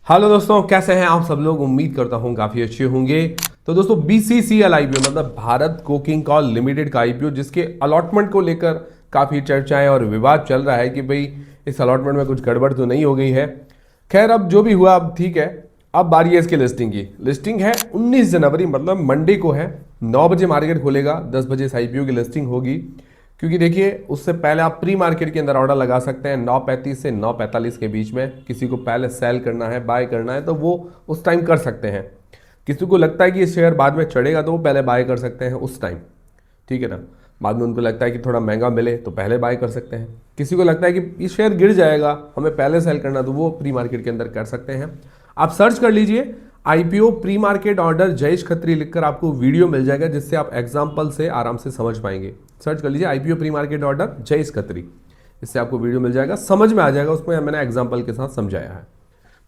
Hello दोस्तों, कैसे हैं आप सब लोग। उम्मीद करता हूं काफ़ी अच्छे होंगे। तो दोस्तों BCCL आईपीओ मतलब भारत कोकिंग कॉल लिमिटेड का आईपीओ, जिसके अलॉटमेंट को लेकर काफ़ी चर्चाएं और विवाद चल रहा है कि भाई इस अलॉटमेंट में कुछ गड़बड़ तो नहीं हो गई है। खैर, अब जो भी हुआ अब ठीक है। अब बारी है इसकी लिस्टिंग की। लिस्टिंग है 19 जनवरी मतलब मंडे को है। 9 बजे मार्केट खुलेगा, 10 बजे इस आईपीओ की लिस्टिंग होगी। क्योंकि देखिए, उससे पहले आप प्री मार्केट के अंदर ऑर्डर लगा सकते हैं 9:35 से 9:45 के बीच में। किसी को पहले सेल करना है, बाय करना है तो वो उस टाइम कर सकते हैं। किसी को लगता है कि ये शेयर बाद में चढ़ेगा तो वो पहले बाय कर सकते हैं उस टाइम, ठीक है ना। बाद में उनको लगता है कि थोड़ा महंगा मिले तो पहले बाय कर सकते हैं। किसी को लगता है कि ये शेयर गिर जाएगा, हमें पहले सेल करना, तो वो प्री मार्केट के अंदर कर सकते हैं। आप सर्च कर लीजिए IPO pre market order Jayesh Khatri लिखकर, आपको वीडियो मिल जाएगा जिससे आप एग्जाम्पल से आराम से समझ पाएंगे। सर्च कर लीजिए IPO pre market order Jayesh Khatri, इससे आपको वीडियो मिल जाएगा, समझ में आ जाएगा। उसमें मैंने एग्जाम्पल के साथ समझाया है।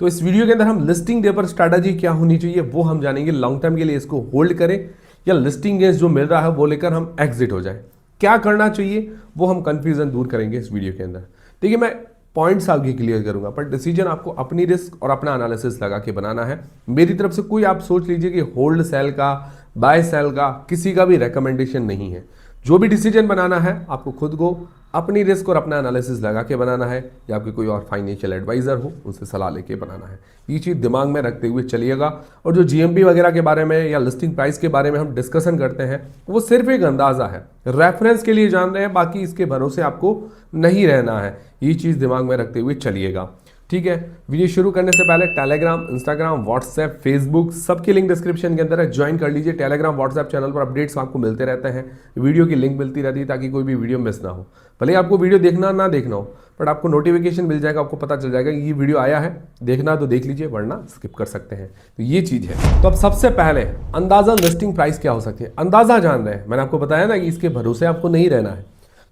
तो इस वीडियो के अंदर हम लिस्टिंग डे पर स्ट्रैटेजी क्या होनी चाहिए वो हम जानेंगे। लॉन्ग टर्म के लिए इसको होल्ड करें या लिस्टिंग गेंस जो मिल रहा है वो लेकर हम एग्जिट हो जाए, क्या करना चाहिए वो हम कंफ्यूजन दूर करेंगे इस वीडियो के अंदर। देखिए, मैं पॉइंट्स आपके क्लियर करूंगा, पर डिसीजन आपको अपनी रिस्क और अपना एनालिसिस लगा के बनाना है। मेरी तरफ से कोई आप सोच लीजिए कि होल्ड सेल का, बाय सेल का किसी का भी रिकमेंडेशन नहीं है। जो भी डिसीजन बनाना है आपको खुद को अपनी रिस्क और अपना एनालिसिस लगा के बनाना है, या आपके कोई और फाइनेंशियल एडवाइजर हो उनसे सलाह लेके बनाना है। ये चीज़ दिमाग में रखते हुए चलिएगा। और जो जीएमपी वगैरह के बारे में या लिस्टिंग प्राइस के बारे में हम डिस्कशन करते हैं वो सिर्फ एक अंदाज़ा है, रेफरेंस के लिए जान रहे हैं, बाकी इसके भरोसे आपको नहीं रहना है। ये चीज़ दिमाग में रखते हुए चलिएगा, ठीक है। वीडियो शुरू करने से पहले टेलीग्राम, इंस्टाग्राम, व्हाट्सएप, फेसबुक सबकी लिंक डिस्क्रिप्शन के अंदर है, ज्वाइन कर लीजिए। टेलीग्राम, व्हाट्सएप चैनल पर अपडेट्स आपको मिलते रहते हैं, वीडियो की लिंक मिलती रहती है ताकि कोई भी वीडियो मिस ना हो। भले आपको वीडियो देखना ना देखना हो, बट आपको नोटिफिकेशन मिल जाएगा, आपको पता चल जाएगा ये वीडियो आया है, देखना तो देख लीजिए वरना स्किप कर सकते हैं। तो ये चीज़ है। तो अब सबसे पहले अंदाजा लिस्टिंग प्राइस क्या हो सकती है, अंदाजा जान रहे हैं। मैंने आपको बताया ना कि इसके भरोसे आपको नहीं रहना है।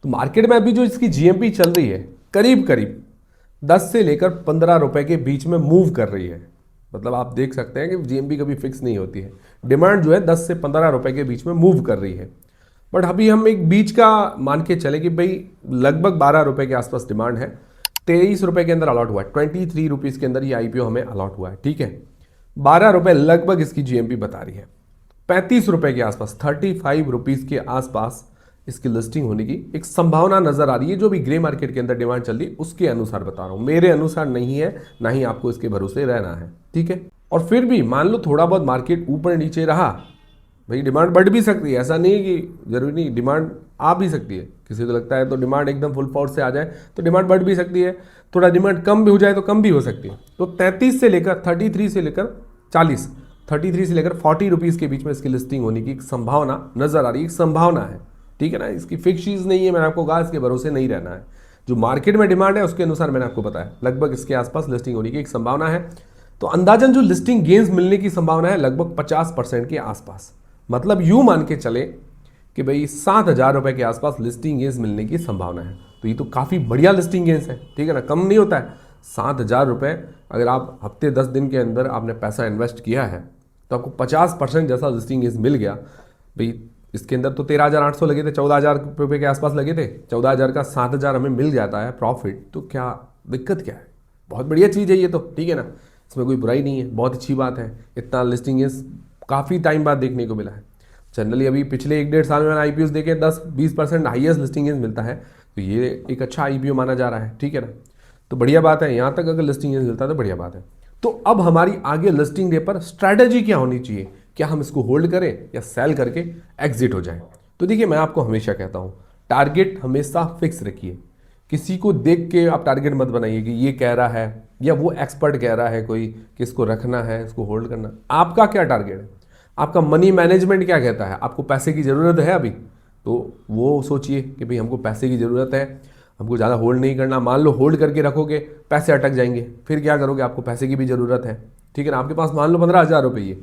तो मार्केट में अभी जो इसकी जीएमपी चल रही है करीब करीब 10 से लेकर 15 रुपए के बीच में मूव कर रही है। मतलब आप देख सकते हैं कि जीएमपी कभी फिक्स नहीं होती है। डिमांड जो है 10 से 15 रुपए के बीच में मूव कर रही है। बट अभी हम एक बीच का मान के चले कि भाई लगभग 12 रुपए के आसपास डिमांड है। 23 रुपए के अंदर अलॉट हुआ है, 23 रुपीज़ के अंदर ये आईपीओ हमें अलॉट हुआ है, ठीक है। 12 रुपए लगभग इसकी जीएमपी बता रही है। 35 रुपए के आसपास, 35 रुपीज़ के आसपास इसकी लिस्टिंग होने की एक संभावना नजर आ रही है। जो भी ग्रे मार्केट के अंदर डिमांड चल रही है उसके अनुसार बता रहा हूं, मेरे अनुसार नहीं है, ना ही आपको इसके भरोसे रहना है, ठीक है। और फिर भी मान लो थोड़ा बहुत मार्केट ऊपर नीचे रहा, भाई डिमांड बढ़ भी सकती है, ऐसा नहीं है कि जरूरी नहीं, डिमांड आ भी सकती है। किसी को लगता है तो डिमांड एकदम फुल फोर्स से आ जाए तो डिमांड बढ़ भी सकती है, थोड़ा डिमांड कम भी हो जाए तो कम भी हो सकती है। तो 33 से लेकर 33 से लेकर 40, 33 से लेकर 40 रुपीज़ के बीच में इसकी लिस्टिंग होने की एक संभावना नजर आ रही है, एक संभावना है, ठीक है ना। इसकी फिक्स चीज़ नहीं है, मैंने आपको कहा इसके भरोसे नहीं रहना है। जो मार्केट में डिमांड है उसके अनुसार मैंने आपको बताया लगभग इसके आसपास लिस्टिंग होने की एक संभावना है। तो अंदाजन जो लिस्टिंग गेंस मिलने की संभावना है लगभग 50% के आसपास। मतलब यूं मान के चले कि भाई 7,000 रुपए के आसपास लिस्टिंग गेंस मिलने की संभावना है। तो ये तो काफ़ी बढ़िया लिस्टिंग गेंस है, ठीक है ना, कम नहीं होता है। 7,000 रुपये अगर आप हफ्ते 10 दिन के अंदर आपने पैसा इन्वेस्ट किया है तो आपको 50% जैसा लिस्टिंग गेंस मिल गया। भाई इसके अंदर तो 13,800 लगे थे, 14,000 रुपये के आसपास लगे थे। 14,000 का 7,000 हमें मिल जाता है प्रॉफिट, तो क्या दिक्कत क्या है। बहुत बढ़िया चीज़ है ये तो, ठीक है ना, इसमें कोई बुराई नहीं है, बहुत अच्छी बात है। इतना लिस्टिंग गेंस काफ़ी टाइम बाद देखने को मिला है। जनरली अभी पिछले 1-1.5 साल में आईपीओ देखे 10-20% हाईएस्ट लिस्टिंग गेंस मिलता है, तो ये एक अच्छा आईपीओ माना जा रहा है, ठीक है ना। तो बढ़िया बात है, यहाँ तक अगर लिस्टिंग गेंस मिलता है तो बढ़िया बात है। तो अब हमारी आगे लिस्टिंग डे पर स्ट्रैटेजी क्या होनी चाहिए, क्या हम इसको होल्ड करें या सेल करके एग्जिट हो जाएं। तो देखिए, मैं आपको हमेशा कहता हूं टारगेट हमेशा फिक्स रखिए। किसी को देख के आप टारगेट मत बनाइए कि ये कह रहा है या वो एक्सपर्ट कह रहा है कोई कि इसको रखना है, इसको होल्ड करना। आपका क्या टारगेट है, आपका मनी मैनेजमेंट क्या कहता है, आपको पैसे की ज़रूरत है अभी, तो वो सोचिए कि भाई हमको पैसे की ज़रूरत है, हमको ज़्यादा होल्ड नहीं करना। मान लो होल्ड करके रखोगे पैसे अटक जाएंगे, फिर क्या करोगे, आपको पैसे की भी ज़रूरत है, ठीक है ना। आपके पास मान लो 15,000 रुपये,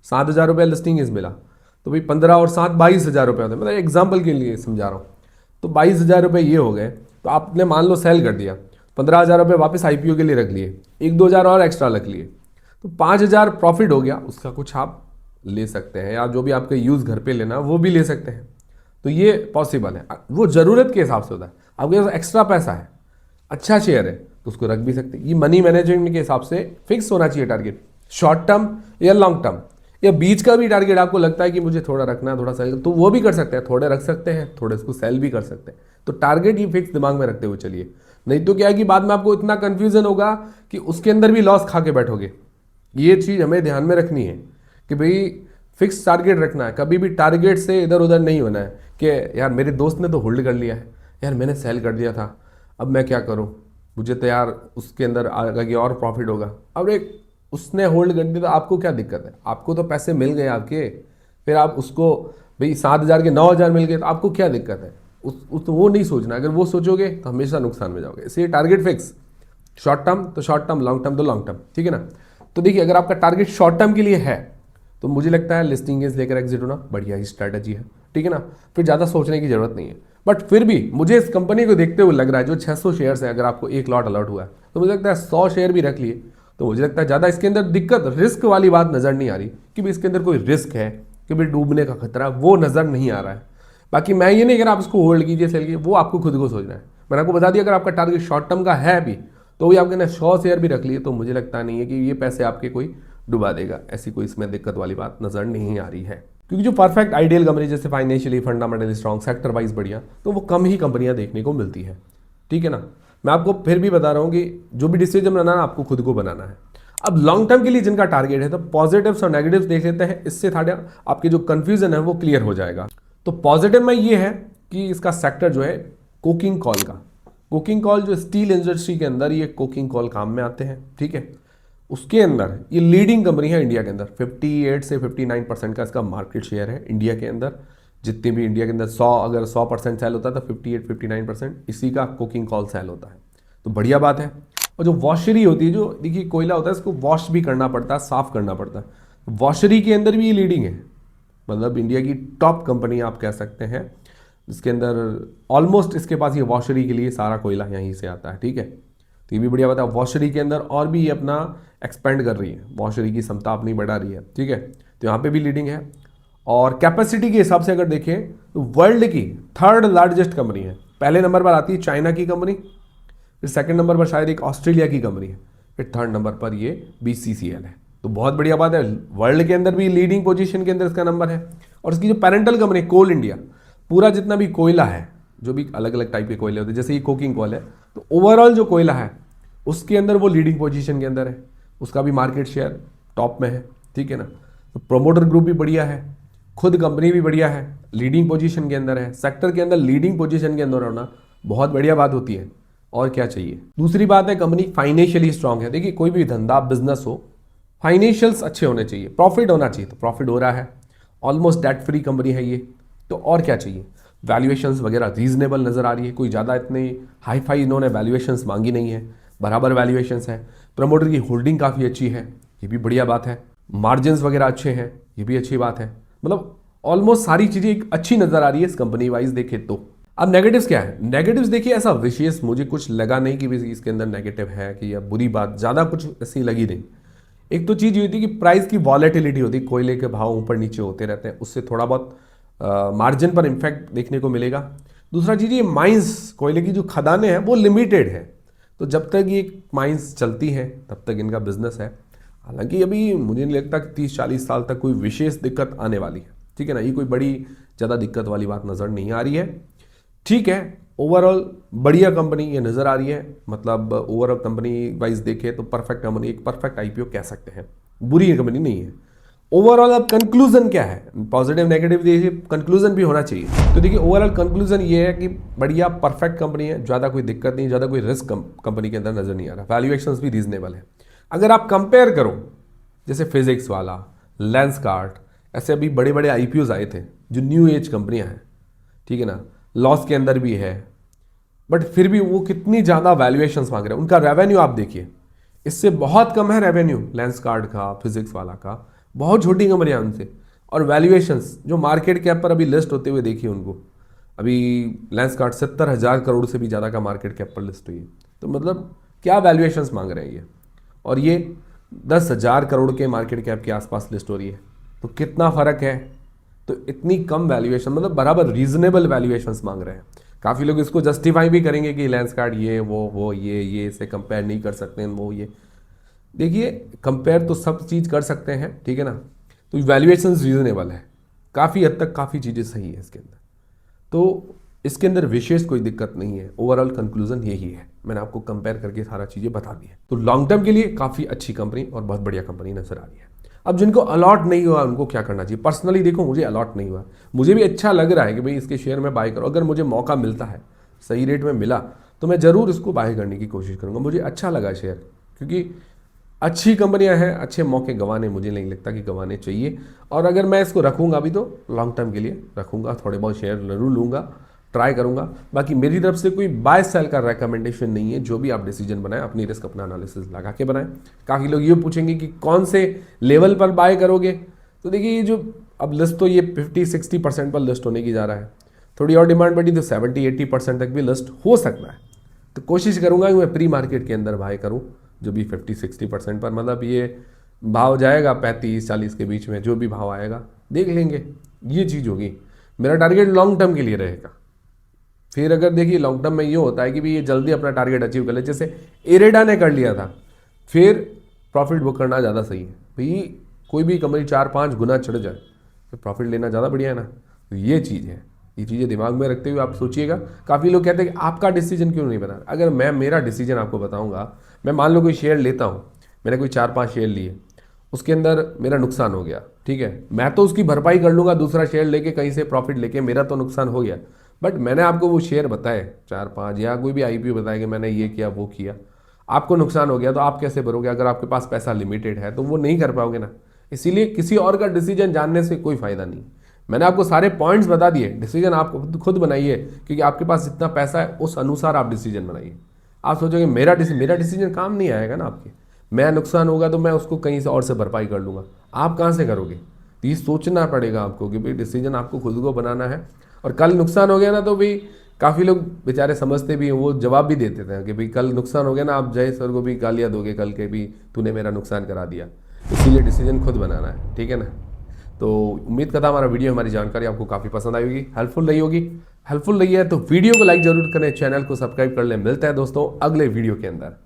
7,000 रुपये लिस्टिंग इस मिला, तो भाई 15 और 7 22,000 रुपये होते हैं। मतलब एग्जाम्पल के लिए समझा रहा हूँ। तो 22,000 रुपये ये हो गए, तो आपने मान लो सेल कर दिया, 15,000 रुपये वापस आईपीओ के लिए रख लिए, 1-2 हज़ार और एक्स्ट्रा रख लिए, तो 5,000 प्रॉफिट हो गया। उसका कुछ आप ले सकते हैं, या जो भी आपके यूज़ घर पे लेना वो भी ले सकते हैं। तो ये पॉसिबल है, वो ज़रूरत के हिसाब से होता है। आपके पास एक्स्ट्रा पैसा है, अच्छा शेयर है, तो उसको रख भी सकते हैं। ये मनी मैनेजमेंट के हिसाब से फिक्स होना चाहिए टारगेट, शॉर्ट टर्म या लॉन्ग टर्म, या बीच का भी टारगेट आपको लगता है कि मुझे थोड़ा रखना है, थोड़ा सेल, तो वो भी कर सकते हैं, थोड़े रख सकते हैं, थोड़े इसको सेल भी कर सकते हैं। तो टारगेट ये फिक्स दिमाग में रखते हुए चलिए, नहीं तो क्या है कि बाद में आपको इतना कंफ्यूजन होगा कि उसके अंदर भी लॉस खा के बैठोगे। ये चीज़ हमें ध्यान में रखनी है कि भाई फिक्स टारगेट रखना है, कभी भी टारगेट से इधर उधर नहीं होना है कि यार मेरे दोस्त ने तो होल्ड कर लिया है, यार मैंने सेल कर दिया था, अब मैं क्या करूं, मुझे तो यार उसके अंदर आगे और प्रॉफिट होगा। अब एक उसने होल्ड कर दिया तो आपको क्या दिक्कत है, आपको तो पैसे मिल गए आपके, फिर आप उसको भाई 7,000 के 9,000 मिल गए तो आपको क्या दिक्कत है, तो वो नहीं सोचना। अगर वो सोचोगे तो हमेशा नुकसान में जाओगे। इसलिए टारगेट फिक्स, शॉर्ट टर्म तो शॉर्ट टर्म, लॉन्ग टर्म तो लॉन्ग टर्म, ठीक है ना। तो देखिए अगर आपका टारगेट शॉर्ट टर्म के लिए है तो मुझे लगता है लिस्टिंग गेंस लेकर एग्जिट होना बढ़िया ही स्ट्रैटेजी है, ठीक है ना। फिर ज़्यादा सोचने की जरूरत नहीं है। बट फिर भी मुझे इस कंपनी को देखते हुए लग रहा है जो 600 शेयर्स है, अगर आपको एक लॉट अलॉट हुआ है तो मुझे लगता है 100 शेयर भी रख लिए तो मुझे लगता है ज़्यादा इसके अंदर दिक्कत, रिस्क वाली बात नज़र नहीं आ रही कि भाई इसके अंदर कोई रिस्क है कि भाई डूबने का खतरा, वो नज़र नहीं आ रहा है। बाकी मैं ये नहीं, अगर आप इसको होल्ड कीजिए सेल कीजिए, वो आपको खुद को सोचना है। मैंने आपको बता दिया अगर आपका टारगेट शॉर्ट टर्म का है भी तो भी आपके ना 100 शेयर भी रख लिए तो मुझे लगता नहीं है कि ये पैसे आपके कोई डुबा देगा। ऐसी कोई इसमें दिक्कत वाली बात नजर नहीं आ रही है, क्योंकि जो परफेक्ट आइडियल कंपनी जैसे financially fundamentally strong, sector wise बढ़िया, तो वो कम ही कंपनियां देखने को मिलती है, ठीक है ना। मैं आपको फिर भी बता रहा हूं कि जो भी डिसीजन बनाना है आपको खुद को बनाना है। अब लॉन्ग टर्म के लिए जिनका टारगेट है तो पॉजिटिव्स और नेगेटिव्स देख लेते हैं, इससे थोड़ा आपके जो कंफ्यूजन है वो क्लियर हो जाएगा। तो पॉजिटिव में ये है कि इसका सेक्टर जो है कोकिंग कॉल का, कोकिंग कॉल जो स्टील इंडस्ट्री के अंदर ये कोकिंग कॉल काम में आते हैं, ठीक है। उसके अंदर ये लीडिंग कंपनी है इंडिया के अंदर, 58 से 59% का इसका मार्केट शेयर है इंडिया के अंदर। जितनी भी इंडिया के अंदर 100 अगर 100% सेल होता है तो 58-59% इसी का कोकिंग कॉल सेल होता है, तो बढ़िया बात है। और जो वॉशरी होती है, जो देखिए कोयला होता है इसको वॉश भी करना पड़ता है, साफ करना पड़ता है, वॉशरी के अंदर भी ये लीडिंग है, मतलब इंडिया की टॉप कंपनी आप कह सकते हैं, जिसके अंदर ऑलमोस्ट इसके पास ये वॉशरी के लिए सारा कोयला यहीं से आता है, ठीक है। तो ये भी बढ़िया बात है। वॉशरी के अंदर और भी ये अपना एक्सपेंड कर रही है, वॉशरी की क्षमता अपनी बढ़ा रही है, ठीक है। तो यहाँ पे भी लीडिंग है। और कैपेसिटी के हिसाब से अगर देखें तो वर्ल्ड की 3rd लार्जेस्ट कंपनी है। पहले नंबर पर आती है चाइना की कंपनी, फिर सेकंड नंबर पर शायद एक ऑस्ट्रेलिया की कंपनी है, फिर 3rd नंबर पर ये BCCL है। तो बहुत बढ़िया बात है, वर्ल्ड के अंदर भी लीडिंग पोजीशन के अंदर इसका नंबर है। और इसकी जो पेरेंटल कंपनी कोल इंडिया, पूरा जितना भी कोयला है, जो भी अलग अलग टाइप के कोयले होते हैं, जैसे ये कोकिंग कोल है, तो ओवरऑल जो कोयला है उसके अंदर वो लीडिंग पोजीशन के अंदर है, उसका भी मार्केट शेयर टॉप में है, ठीक है ना। तो प्रोमोटर ग्रुप भी बढ़िया है, खुद कंपनी भी बढ़िया है, लीडिंग पोजीशन के अंदर है, सेक्टर के अंदर लीडिंग पोजीशन के अंदर होना बहुत बढ़िया बात होती है, और क्या चाहिए। दूसरी बात है कंपनी फाइनेंशियली स्ट्रांग है। देखिए कोई भी धंधा बिजनेस हो, फाइनेंशियल्स अच्छे होने चाहिए, प्रॉफिट होना चाहिए, तो प्रॉफिट हो रहा है, ऑलमोस्ट डेट फ्री कंपनी है ये, तो और क्या चाहिए। वैल्यूएशंस वगैरह रीजनेबल नजर आ रही है, कोई ज़्यादा इतने हाई फाई इन्होंने वैल्यूएशंस मांगी नहीं है, बराबर वैल्यूएशंस है। प्रमोटर की होल्डिंग काफ़ी अच्छी है, ये भी बढ़िया बात है। मार्जिन्स वगैरह अच्छे हैं, ये भी अच्छी बात है। मतलब ऑलमोस्ट सारी चीज़ें एक अच्छी नज़र आ रही है इस कंपनी वाइज देखें तो। अब नेगेटिव्स क्या है, नेगेटिव्स देखिए ऐसा विशेष मुझे कुछ लगा नहीं कि इसके अंदर नेगेटिव है कि या बुरी बात, ज़्यादा कुछ ऐसी लगी नहीं। एक तो चीज़ ये होती है कि प्राइस की वॉलेटिलिटी होती है, कोयले के भाव ऊपर नीचे होते रहते हैं, उससे थोड़ा बहुत मार्जिन पर इम्फेक्ट देखने को मिलेगा। दूसरा चीज़ ये माइंस, कोयले की जो खदानें हैं वो लिमिटेड है, तो जब तक ये माइंस चलती हैं तब तक इनका बिजनेस है। हालांकि अभी मुझे नहीं लगता कि 30-40 साल तक कोई विशेष दिक्कत आने वाली है, ठीक है ना। ये कोई बड़ी ज़्यादा दिक्कत वाली बात नज़र नहीं आ रही है, ठीक है। ओवरऑल बढ़िया कंपनी ये नज़र आ रही है, मतलब ओवरऑल कंपनी वाइज देखें तो परफेक्ट कंपनी, एक परफेक्ट IPO कह सकते हैं, बुरी कंपनी नहीं है। ओवरऑल अब कंक्लूजन क्या है, पॉजिटिव नेगेटिव देखिए, कंक्लूजन भी होना चाहिए। तो देखिए ओवरऑल कंक्लूजन ये है कि बढ़िया परफेक्ट कंपनी है, ज़्यादा कोई दिक्कत नहीं, ज़्यादा कोई रिस्क कंपनी के अंदर नज़र नहीं आ रहा, वैल्यूएशंस भी रीजनेबल है। अगर आप कंपेयर करो जैसे फिजिक्स वाला, लेंसकार्ट, ऐसे अभी बड़े बड़े IPOs आए थे जो न्यू एज कंपनियां हैं, ठीक है ना, लॉस के अंदर भी है, बट फिर भी वो कितनी ज़्यादा वैल्यूएशंस मांग रहे हैं। उनका रेवेन्यू आप देखिए, इससे बहुत कम है रेवेन्यू लेंसकार्ट का, फिजिक्स वाला का, बहुत छोटी कंपनियां उनसे। और वैल्यूएशंस जो मार्केट कैप पर अभी लिस्ट होते हुए देखिए उनको, अभी लेंसकार्ट 70,000 करोड़ से भी ज़्यादा का मार्केट कैप पर लिस्ट हुई है, तो मतलब क्या वैल्यूएशंस मांग रहे हैं ये। और ये 10,000 करोड़ के मार्केट कैप के आसपास लिस्ट हो रही है, तो कितना फ़र्क है। तो इतनी कम वैल्यूएशन, मतलब बराबर रीजनेबल वैल्यूएशंस मांग रहे हैं। काफ़ी लोग इसको जस्टिफाई भी करेंगे कि लेंसकार्ट ये वो ये इसे कंपेयर नहीं कर सकते हैं, वो ये। देखिए कंपेयर तो सब चीज़ कर सकते हैं, ठीक है ना। तो वैल्यूएशन रीजनेबल है, काफ़ी हद तक काफ़ी चीज़ें सही है इसके अंदर, तो इसके अंदर विशेष कोई दिक्कत नहीं है। ओवरऑल कंक्लूजन यही है, मैंने आपको कंपेयर करके सारा चीज़ें बता दी है। तो लॉन्ग टर्म के लिए काफ़ी अच्छी कंपनी और बहुत बढ़िया कंपनी नजर आ रही है। अब जिनको अलॉट नहीं हुआ उनको क्या करना चाहिए? पर्सनली देखो, मुझे अलॉट नहीं हुआ, मुझे भी अच्छा लग रहा है कि भाई इसके शेयर में बाय करो। अगर मुझे मौका मिलता है, सही रेट में मिला, तो मैं ज़रूर इसको बाय करने की कोशिश करूँगा। मुझे अच्छा लगा शेयर, क्योंकि अच्छी कंपनियां हैं, अच्छे मौके गंवाने मुझे नहीं लगता कि गंवाने चाहिए। और अगर मैं इसको रखूंगा भी तो लॉन्ग टर्म के लिए रखूंगा, थोड़े बहुत शेयर जरूर लूंगा, ट्राई करूंगा। बाकी मेरी तरफ से कोई बाय सेल का रेकमेंडेशन नहीं है। जो भी आप डिसीजन बनाएं अपनी रिस्क अपना एनालिसिस लगा के बनाएं। काफ़ी लोग ये पूछेंगे कि कौन से लेवल पर बाय करोगे, तो देखिए ये जो अब लिस्ट तो ये 50-60% पर लिस्ट होने की जा रहा है, थोड़ी और डिमांड बढ़ी तो 70-80% तक भी लिस्ट हो सकता है। तो कोशिश करूंगा कि मैं प्री मार्केट के अंदर बाय करूं, जो भी 50-60% पर, मतलब ये भाव जाएगा 35-40 के बीच में, जो भी भाव आएगा देख लेंगे, ये चीज़ होगी। मेरा टारगेट लॉन्ग टर्म के लिए रहेगा। फिर अगर देखिए लॉन्ग टर्म में ये होता है कि भी ये जल्दी अपना टारगेट अचीव कर ले, जैसे इरेडा ने कर लिया था, फिर प्रॉफिट बुक करना ज़्यादा सही है। भाई कोई भी कंपनी 4-5 गुना चढ़ जाए तो प्रॉफिट लेना ज़्यादा बढ़िया है ना। तो ये चीज़ है, ये चीज़ें दिमाग में रखते हुए आप सोचिएगा। काफ़ी लोग कहते हैं कि आपका डिसीजन क्यों नहीं बना। अगर मैं मेरा डिसीजन आपको बताऊंगा, मैं मान लो कोई शेयर लेता हूँ, मैंने कोई 4-5 शेयर लिए, उसके अंदर मेरा नुकसान हो गया, ठीक है, मैं तो उसकी भरपाई कर लूँगा दूसरा शेयर लेके, कहीं से प्रॉफिट लेके, मेरा तो नुकसान हो गया। बट मैंने आपको वो शेयर बताए 4-5, या कोई भी आईपीओ बताया कि मैंने ये किया वो किया, आपको नुकसान हो गया, तो आप कैसे भरोगे? अगर आपके पास पैसा लिमिटेड है तो वो नहीं कर पाओगे ना। इसीलिए किसी और का डिसीजन जानने से कोई फायदा नहीं। मैंने आपको सारे पॉइंट्स बता दिए, डिसीजन आप खुद बनाइए, क्योंकि आपके पास जितना पैसा है उस अनुसार आप डिसीजन बनाइए। आप सोचोगे मेरा डिसीजन काम नहीं आएगा ना आपके, मैं नुकसान होगा तो मैं उसको कहीं से और से भरपाई कर लूँगा, आप कहाँ से करोगे? तो ये सोचना पड़ेगा आपको कि भाई डिसीजन आपको खुद को बनाना है। और कल नुकसान हो गया ना, तो भाई काफ़ी लोग बेचारे समझते भी हैं, वो जवाब भी देते थे कि भाई कल नुकसान हो गया ना, आप जय सर को भी गालियाँ दोगे कल के भी, तूने मेरा नुकसान करा दिया। इसीलिए डिसीजन खुद बनाना है, ठीक है ना। तो उम्मीद करता हमारा वीडियो, हमारी जानकारी आपको काफ़ी पसंद आई होगी, हेल्पफुल रही होगी। हेल्पफुल रही है तो वीडियो को लाइक जरूर करें, चैनल को सब्सक्राइब कर लें। मिलते हैं दोस्तों अगले वीडियो के अंदर।